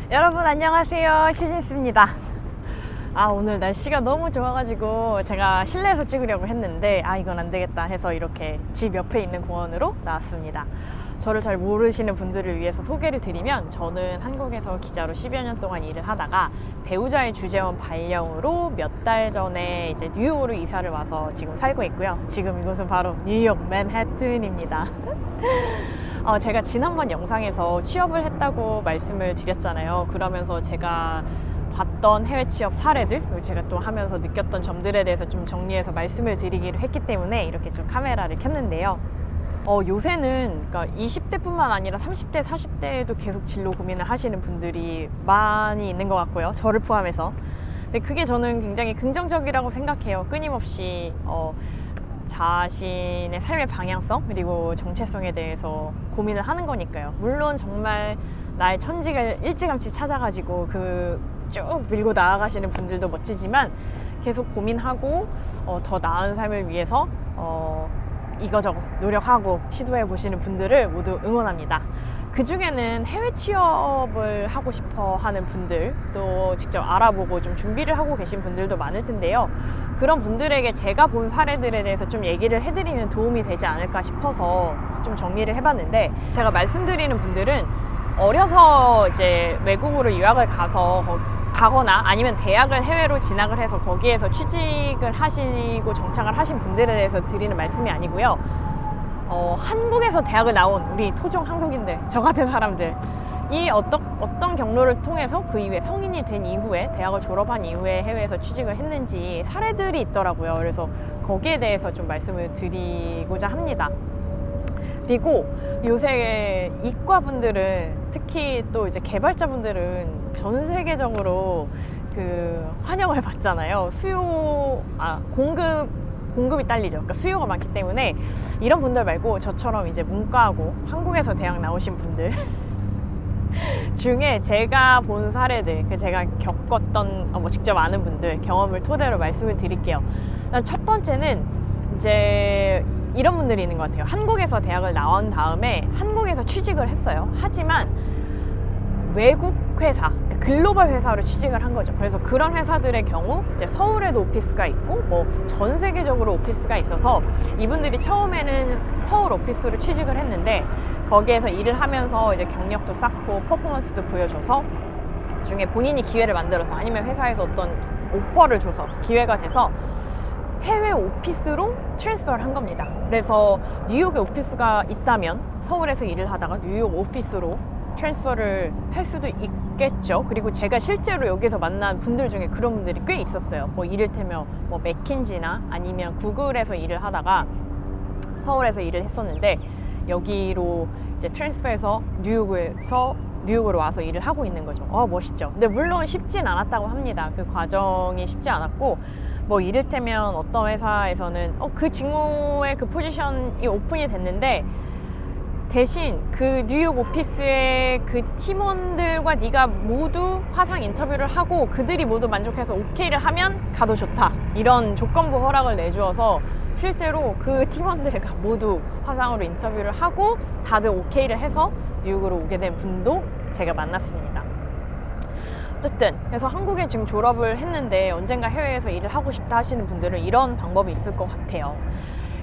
여러분 안녕하세요, 슈진스입니다. 오늘 날씨가 너무 좋아가지고 제가 실내에서 찍으려고 했는데 이건 안 되겠다 해서 이렇게 집 옆에 있는 공원으로 나왔습니다. 저를 잘 모르시는 분들을 위해서 소개를 드리면, 저는 한국에서 기자로 10여 년 동안 일을 하다가 배우자의 주재원 발령으로 몇 달 전에 이제 뉴욕으로 이사를 와서 지금 살고 있고요. 지금 이곳은 바로 뉴욕 맨해튼입니다. 제가 지난번 영상에서 취업을 했다고 말씀을 드렸잖아요. 그러면서 제가 봤던 해외 취업 사례들, 그리고 제가 또 하면서 느꼈던 점들에 대해서 좀 정리해서 말씀을 드리기로 했기 때문에 이렇게 좀 카메라를 켰는데요. 요새는 그러니까 20대뿐만 아니라 30대, 40대에도 계속 진로 고민을 하시는 분들이 많이 있는 것 같고요. 저를 포함해서. 근데 그게 저는 굉장히 긍정적이라고 생각해요. 끊임없이 자신의 삶의 방향성 그리고 정체성에 대해서 고민을 하는 거니까요. 물론 정말 나의 천직을 일찌감치 찾아가지고 쭉 밀고 나아가시는 분들도 멋지지만, 계속 고민하고 더 나은 삶을 위해서 이거저거 노력하고 시도해 보시는 분들을 모두 응원합니다. 그 중에는 해외 취업을 하고 싶어 하는 분들, 또 직접 알아보고 좀 준비를 하고 계신 분들도 많을 텐데요. 그런 분들에게 제가 본 사례들에 대해서 좀 얘기를 해드리면 도움이 되지 않을까 싶어서 좀 정리를 해봤는데, 제가 말씀드리는 분들은 어려서 이제 외국으로 유학을 가거나 아니면 대학을 해외로 진학을 해서 거기에서 취직을 하시고 정착을 하신 분들에 대해서 드리는 말씀이 아니고요. 한국에서 대학을 나온 우리 토종 한국인들, 저 같은 사람들, 이 어떤 경로를 통해서 그 이후에 성인이 된 이후에, 대학을 졸업한 이후에 해외에서 취직을 했는지 사례들이 있더라고요. 그래서 거기에 대해서 좀 말씀을 드리고자 합니다. 그리고 요새 이과분들은, 특히 또 이제 개발자분들은 전 세계적으로 환영을 받잖아요. 공급이 딸리죠. 그러니까 수요가 많기 때문에 이런 분들 말고 저처럼 이제 문과하고 한국에서 대학 나오신 분들 중에 제가 본 사례들, 제가 겪었던 직접 아는 분들 경험을 토대로 말씀을 드릴게요. 일단 첫 번째는 이제 이런 분들이 있는 것 같아요. 한국에서 대학을 나온 다음에 한국에서 취직을 했어요. 하지만 외국 회사, 글로벌 회사로 취직을 한 거죠. 그래서 그런 회사들의 경우 이제 서울에도 오피스가 있고 전 세계적으로 오피스가 있어서 이분들이 처음에는 서울 오피스로 취직을 했는데, 거기에서 일을 하면서 이제 경력도 쌓고 퍼포먼스도 보여줘서 중에 본인이 기회를 만들어서, 아니면 회사에서 어떤 오퍼를 줘서 기회가 돼서 해외 오피스로 트랜스퍼를 한 겁니다. 그래서 뉴욕에 오피스가 있다면 서울에서 일을 하다가 뉴욕 오피스로 트랜스퍼를 할 수도 있겠죠. 그리고 제가 실제로 여기서 만난 분들 중에 그런 분들이 꽤 있었어요. 이를테면 맥킨지나 아니면 구글에서 일을 하다가 서울에서 일을 했었는데, 여기로 이제 트랜스퍼해서 뉴욕으로 와서 일을 하고 있는 거죠. 멋있죠. 근데 물론 쉽진 않았다고 합니다. 그 과정이 쉽지 않았고, 이를테면 어떤 회사에서는 그 직무의 그 포지션이 오픈이 됐는데, 대신 그 뉴욕 오피스의 그 팀원들과 네가 모두 화상 인터뷰를 하고 그들이 모두 만족해서 오케이를 하면 가도 좋다, 이런 조건부 허락을 내주어서 실제로 그 팀원들과 모두 화상으로 인터뷰를 하고 다들 오케이를 해서 뉴욕으로 오게 된 분도 제가 만났습니다. 어쨌든 그래서 한국에 지금 졸업을 했는데 언젠가 해외에서 일을 하고 싶다 하시는 분들은 이런 방법이 있을 것 같아요.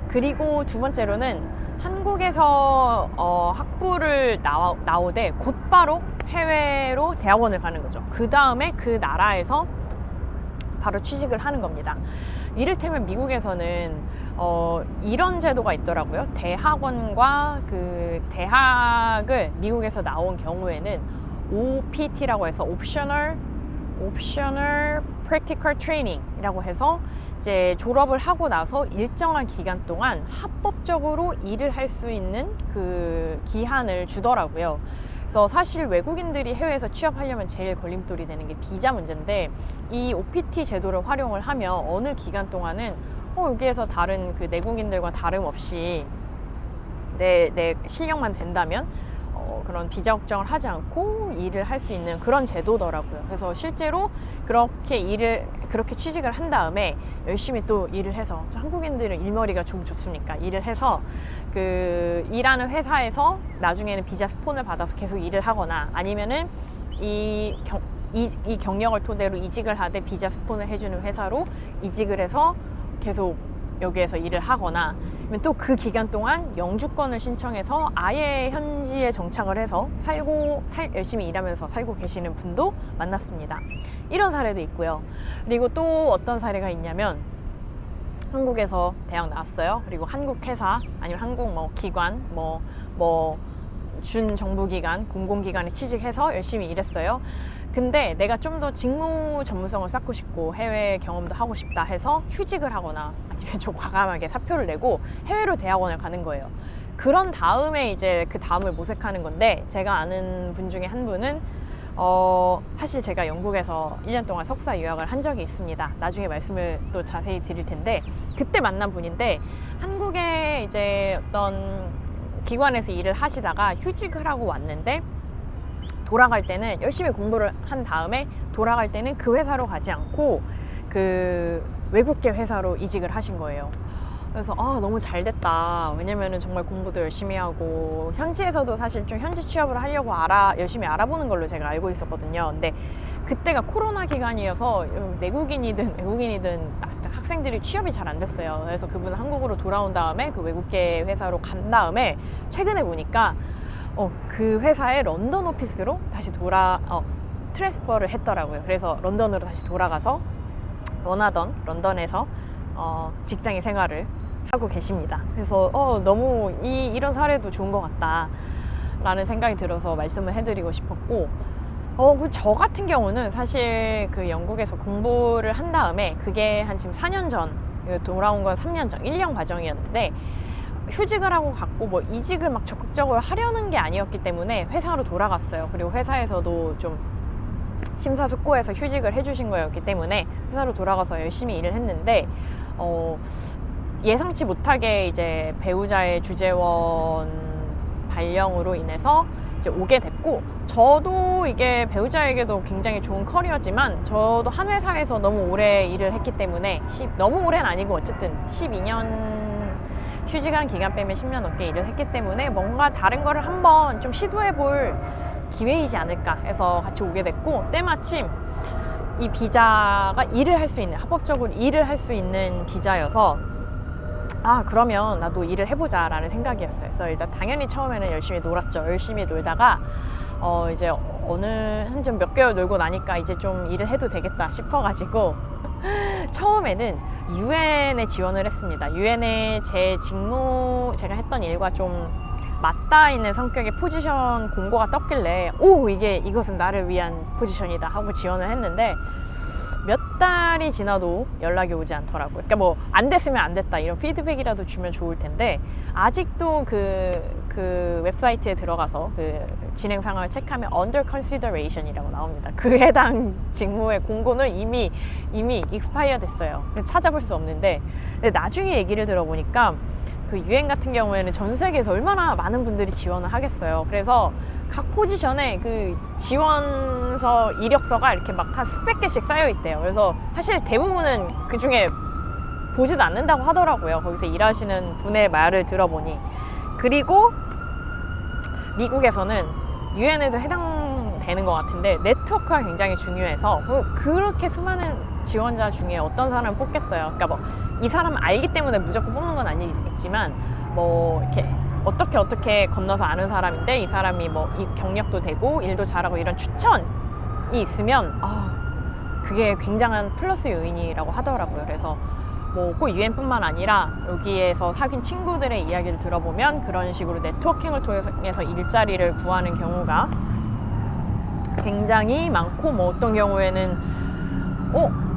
그리고 두 번째로는 한국에서 학부를 나오되 곧바로 해외로 대학원을 가는 거죠. 그 다음에 그 나라에서 바로 취직을 하는 겁니다. 이를테면 미국에서는 이런 제도가 있더라고요. 대학원과 그 대학을 미국에서 나온 경우에는 OPT라고 해서 Optional Practical Training이라고 해서 이제 졸업을 하고 나서 일정한 기간 동안 합법적으로 일을 할 수 있는 그 기한을 주더라고요. 그래서 사실 외국인들이 해외에서 취업하려면 제일 걸림돌이 되는 게 비자 문제인데, 이 OPT 제도를 활용을 하면 어느 기간 동안은 여기에서 다른 그 내국인들과 다름없이 내 실력만 된다면 그런 비자 걱정을 하지 않고 일을 할 수 있는 그런 제도더라고요. 그래서 실제로 그렇게 취직을 한 다음에 열심히 또 일을 해서, 한국인들은 일머리가 좀 좋습니까? 일을 해서 그 일하는 회사에서 나중에는 비자 스폰을 받아서 계속 일을 하거나, 아니면은 이 경력을 토대로 이직을 하되 비자 스폰을 해주는 회사로 이직을 해서 계속 여기에서 일을 하거나, 또 그 기간 동안 영주권을 신청해서 아예 현지에 정착을 해서 열심히 일하면서 살고 계시는 분도 만났습니다. 이런 사례도 있고요. 그리고 또 어떤 사례가 있냐면, 한국에서 대학 나왔어요. 그리고 한국 회사 아니면 한국 뭐 기관 준정부기관, 공공기관에 취직해서 열심히 일했어요. 근데 내가 좀 더 직무 전문성을 쌓고 싶고 해외 경험도 하고 싶다 해서 휴직을 하거나 아니면 좀 과감하게 사표를 내고 해외로 대학원을 가는 거예요. 그런 다음에 이제 그 다음을 모색하는 건데, 제가 아는 분 중에 한 분은 사실 제가 영국에서 1년 동안 석사 유학을 한 적이 있습니다. 나중에 말씀을 또 자세히 드릴 텐데, 그때 만난 분인데, 한국에 이제 어떤 기관에서 일을 하시다가 휴직을 하고 왔는데, 돌아갈 때는 열심히 공부를 한 다음에 돌아갈 때는 그 회사로 가지 않고 그 외국계 회사로 이직을 하신 거예요. 그래서 너무 잘 됐다. 왜냐면은 정말 공부도 열심히 하고 현지에서도 사실 좀 현지 취업을 하려고 열심히 알아보는 걸로 제가 알고 있었거든요. 근데 그때가 코로나 기간이어서 내국인이든 외국인이든 학생들이 취업이 잘 안 됐어요. 그래서 그분은 한국으로 돌아온 다음에 그 외국계 회사로 간 다음에 최근에 보니까 그 회사의 런던 오피스로 다시 트랜스퍼를 했더라고요. 그래서 런던으로 다시 돌아가서 원하던 런던에서 직장인 생활을 하고 계십니다. 그래서 너무 이런 사례도 좋은 것 같다 라는 생각이 들어서 말씀을 해드리고 싶었고, 저 같은 경우는 사실 그 영국에서 공부를 한 다음에 그게 한 지금 4년 전, 돌아온 건 3년 전, 1년 과정이었는데, 휴직을 하고 갔고 뭐 이직을 막 적극적으로 하려는 게 아니었기 때문에 회사로 돌아갔어요. 그리고 회사에서도 좀 심사숙고해서 휴직을 해주신 거였기 때문에 회사로 돌아가서 열심히 일을 했는데, 예상치 못하게 이제 배우자의 주재원 발령으로 인해서 이제 오게 됐고, 저도 이게 배우자에게도 굉장히 좋은 커리어지만 저도 한 회사에서 너무 오래 일을 했기 때문에 너무 오래는 아니고 어쨌든 12년 휴직한 기간 빼면 10년 넘게 일을 했기 때문에 뭔가 다른 거를 한번 좀 시도해볼 기회이지 않을까 해서 같이 오게 됐고, 때마침 이 비자가 일을 할 수 있는, 합법적으로 일을 할 수 있는 비자여서 그러면 나도 일을 해보자 라는 생각이었어요. 그래서 일단 당연히 처음에는 열심히 놀았죠. 열심히 놀다가 이제 한 좀 몇 개월 놀고 나니까 이제 좀 일을 해도 되겠다 싶어가지고 처음에는 유엔에 지원을 했습니다. 유엔에 제가 했던 일과 좀 맞닿아 있는 성격의 포지션 공고가 떴길래 이것은 나를 위한 포지션이다 하고 지원을 했는데, 몇 달이 지나도 연락이 오지 않더라고요. 그러니까 뭐 안 됐으면 안 됐다 이런 피드백이라도 주면 좋을 텐데, 아직도 그 웹사이트에 들어가서 그 진행 상황을 체크하면 under consideration이라고 나옵니다. 그 해당 직무의 공고는 이미 익스파이어 됐어요. 찾아볼 수 없는데, 근데 나중에 얘기를 들어보니까 그 유엔 같은 경우에는 전 세계에서 얼마나 많은 분들이 지원을 하겠어요. 그래서 각 포지션에 그 지원서 이력서가 이렇게 막 한 수백 개씩 쌓여 있대요. 그래서 사실 대부분은 그 중에 보지도 않는다고 하더라고요. 거기서 일하시는 분의 말을 들어보니. 그리고 미국에서는 유엔에도 해당되는 것 같은데 네트워크가 굉장히 중요해서 그렇게 수많은 지원자 중에 어떤 사람을 뽑겠어요. 그러니까 뭐 이 사람 알기 때문에 무조건 뽑는 건 아니겠지만, 뭐 이렇게 어떻게 건너서 아는 사람인데 이 사람이 뭐 이 경력도 되고 일도 잘하고 이런 추천이 있으면 그게 굉장한 플러스 요인이라고 하더라고요. 그래서 뭐 꼭 유엔뿐만 아니라 여기에서 사귄 친구들의 이야기를 들어보면 그런 식으로 네트워킹을 통해서 일자리를 구하는 경우가 굉장히 많고, 뭐 어떤 경우에는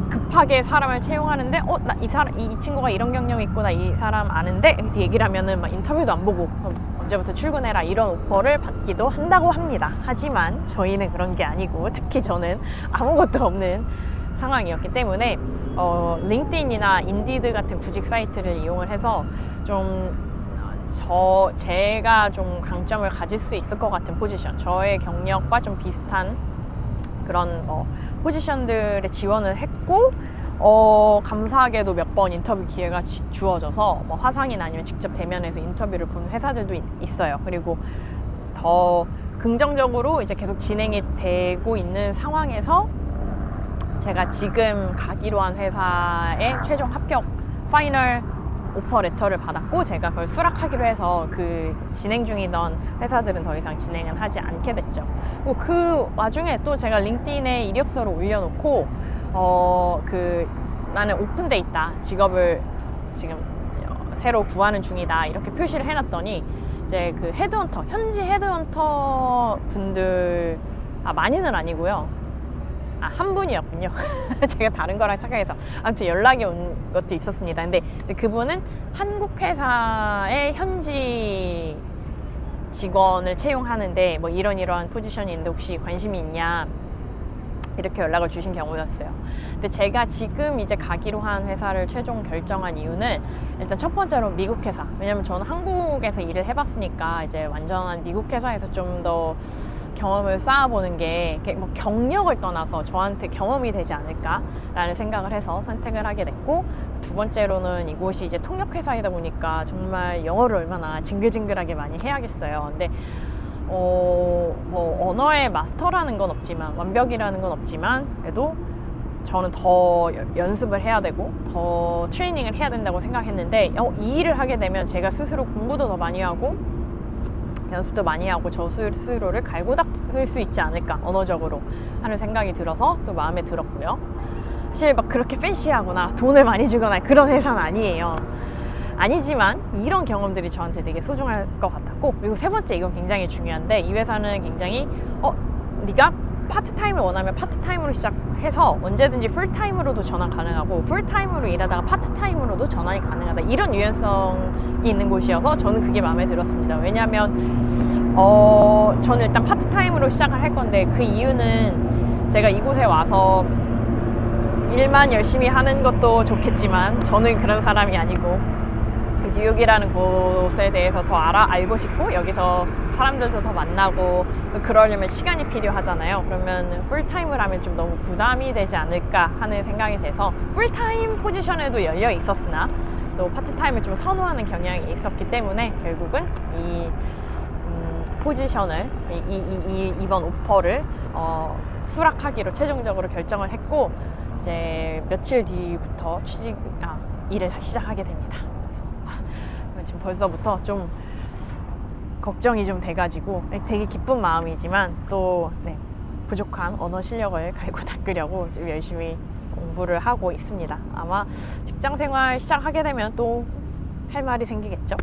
급하게 사람을 채용하는데 이 친구가 이런 경력이 있구나, 이 사람 아는데, 그래서 얘기를 하면은 막 인터뷰도 안 보고 언제부터 출근해라 이런 오퍼를 받기도 한다고 합니다. 하지만 저희는 그런 게 아니고, 특히 저는 아무것도 없는 상황이었기 때문에 링크드인이나 인디드 같은 구직 사이트를 이용을 해서 제가 좀 강점을 가질 수 있을 것 같은 포지션, 저의 경력과 좀 비슷한 그런 포지션들에 지원을 했고, 감사하게도 몇 번 인터뷰 기회가 주어져서 화상이나 아니면 직접 대면해서 인터뷰를 보는 회사들도 있어요. 그리고 더 긍정적으로 이제 계속 진행이 되고 있는 상황에서 제가 지금 가기로 한 회사의 최종 합격 파이널 오퍼 레터를 받았고, 제가 그걸 수락하기로 해서 그 진행 중이던 회사들은 더 이상 진행은 하지 않게 됐죠. 그리고 그 와중에 또 제가 링크드인에 이력서를 올려놓고 나는 오픈돼 있다, 직업을 지금 새로 구하는 중이다, 이렇게 표시를 해놨더니 이제 그 헤드헌터, 현지 헤드헌터 분들, 많이는 아니고요, 한 분이었군요. 제가 다른 거랑 착각해서. 아무튼 연락이 온 것도 있었습니다. 근데 이제 그분은 한국 회사의 현지 직원을 채용하는데 뭐 이러한 포지션이 있는데 혹시 관심이 있냐, 이렇게 연락을 주신 경우였어요. 근데 제가 지금 이제 가기로 한 회사를 최종 결정한 이유는, 일단 첫 번째로 미국 회사. 왜냐면 저는 한국에서 일을 해봤으니까 이제 완전한 미국 회사에서 좀 더 경험을 쌓아보는 게 뭐 경력을 떠나서 저한테 경험이 되지 않을까라는 생각을 해서 선택을 하게 됐고, 두 번째로는 이곳이 이제 통역회사이다 보니까 정말 영어를 얼마나 징글징글하게 많이 해야겠어요. 근데 뭐 언어의 마스터라는 건 없지만, 완벽이라는 건 없지만, 그래도 저는 더 연습을 해야 되고 더 트레이닝을 해야 된다고 생각했는데, 이 일을 하게 되면 제가 스스로 공부도 더 많이 하고 연습도 많이 하고 저 스스로를 갈고 닦을 수 있지 않을까, 언어적으로 하는 생각이 들어서 또 마음에 들었고요. 사실 막 그렇게 팬시하거나 돈을 많이 주거나 그런 회사는 아니에요. 아니지만 이런 경험들이 저한테 되게 소중할 것 같았고, 그리고 세 번째, 이건 굉장히 중요한데, 이 회사는 굉장히 네가 파트타임을 원하면 파트타임으로 시작해서 언제든지 풀타임으로도 전환 가능하고, 풀타임으로 일하다가 파트타임으로도 전환이 가능하다, 이런 유연성이 있는 곳이어서 저는 그게 마음에 들었습니다. 왜냐하면 저는 일단 파트타임으로 시작을 할 건데, 그 이유는 제가 이곳에 와서 일만 열심히 하는 것도 좋겠지만 저는 그런 사람이 아니고, 뉴욕이라는 곳에 대해서 더 알고 싶고, 여기서 사람들도 더 만나고, 그러려면 시간이 필요하잖아요. 그러면 풀타임을 하면 좀 너무 부담이 되지 않을까 하는 생각이 돼서 풀타임 포지션에도 열려 있었으나 또 파트타임을 좀 선호하는 경향이 있었기 때문에 결국은 이 포지션을, 이번 오퍼를 수락하기로 최종적으로 결정을 했고, 이제 며칠 뒤부터 일을 시작하게 됩니다. 지금 벌써부터 좀 걱정이 좀 돼가지고 되게 기쁜 마음이지만 또 부족한 언어 실력을 갈고 닦으려고 지금 열심히 공부를 하고 있습니다. 아마 직장생활 시작하게 되면 또 할 말이 생기겠죠.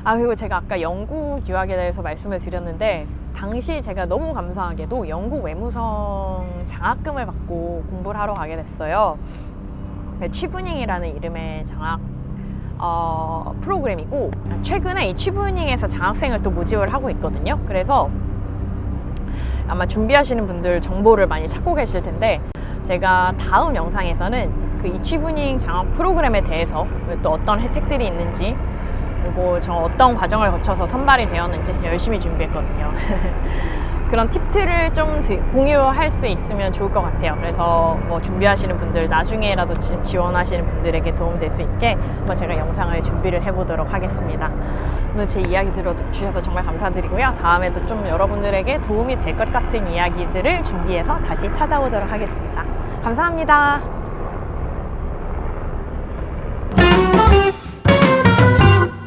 그리고 제가 아까 영국 유학에 대해서 말씀을 드렸는데, 당시 제가 너무 감사하게도 영국 외무성 장학금을 받고 공부를 하러 가게 됐어요. 취브닝이라는 이름의 장학 프로그램이고, 최근에 이 취브닝에서 장학생을 또 모집을 하고 있거든요. 그래서 아마 준비하시는 분들 정보를 많이 찾고 계실 텐데, 제가 다음 영상에서는 그 이 취브닝 장학 프로그램에 대해서 또 어떤 혜택들이 있는지, 그리고 저 어떤 과정을 거쳐서 선발이 되었는지 열심히 준비했거든요. 그런 팁들을 좀 공유할 수 있으면 좋을 것 같아요. 그래서 뭐 준비하시는 분들, 나중에라도 지원하시는 분들에게 도움될 수 있게 한번 제가 영상을 준비를 해보도록 하겠습니다. 오늘 제 이야기 들어주셔서 정말 감사드리고요. 다음에도 좀 여러분들에게 도움이 될 것 같은 이야기들을 준비해서 다시 찾아오도록 하겠습니다. 감사합니다.